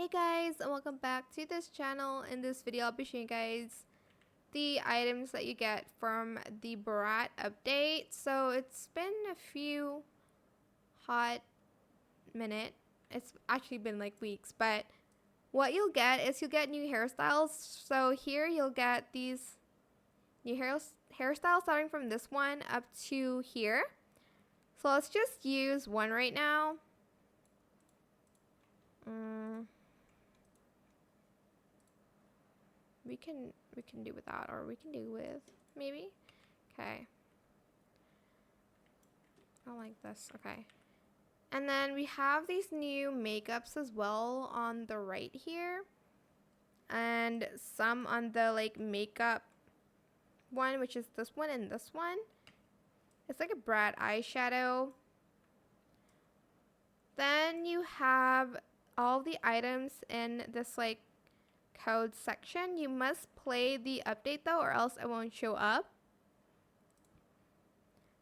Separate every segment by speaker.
Speaker 1: Hey guys, and welcome back to this channel. In this video, I'll be showing you guys the items that you get from the Brat update. So it's been a few hot minute. It's actually been like weeks, but what you'll get is you'll get new hairstyles. So here you'll get these new hairstyles starting from this one up to here. So let's just use one right now. We can do without, or we can do with, maybe. Okay. I like this. Okay. And then we have these new makeups as well on the right here. And some on the like makeup one, which is this one and this one. It's like a Brat eyeshadow. Then you have all the items in this like code section. You must play the update though, or else it won't show up.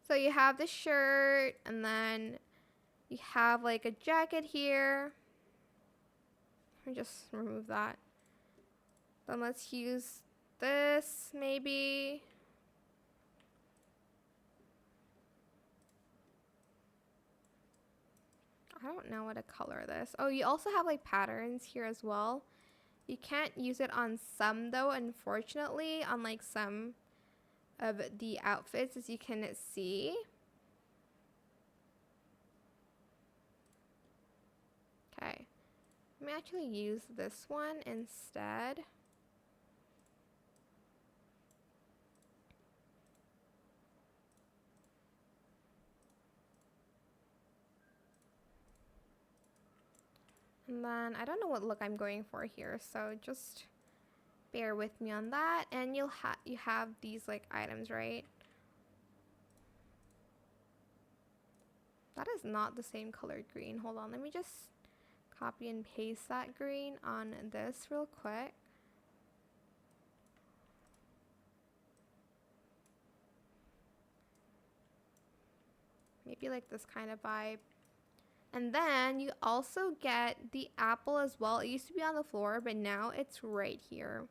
Speaker 1: So you have the shirt, and then you have like a jacket here. Let me just remove that. Then let's use this maybe. I don't know what to color this. Oh, you also have like patterns here as well. You can't use it on some though, unfortunately, on like some of the outfits, as you can see. Okay, let me actually use this one instead. And then I don't know what look I'm going for here, so just bear with me on that. And you have these like items, right? That is not the same colored green. Hold on, let me just copy and paste that green on this real quick. Maybe like this kind of vibe. And then you also get the apple as well. It used to be on the floor, but now it's right here.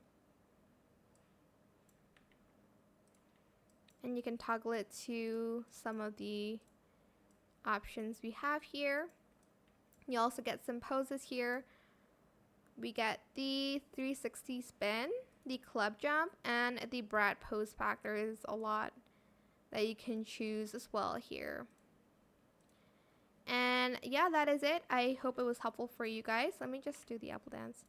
Speaker 1: And you can toggle it to some of the options we have here. You also get some poses here. We get the 360 spin, the club jump, and the Brat pose pack. There is a lot that you can choose as well here. And yeah, that is it. I hope it was helpful for you guys. Let me just do the apple dance.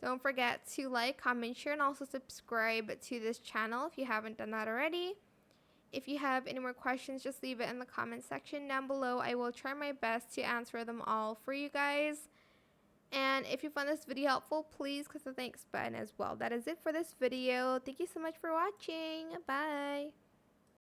Speaker 1: Don't forget to like, comment, share, and also subscribe to this channel if you haven't done that already. If you have any more questions, just leave it in the comment section down below. I will try my best to answer them all for you guys. And if you found this video helpful, please click the thanks button as well. That is it for this video. Thank you so much for watching. Bye.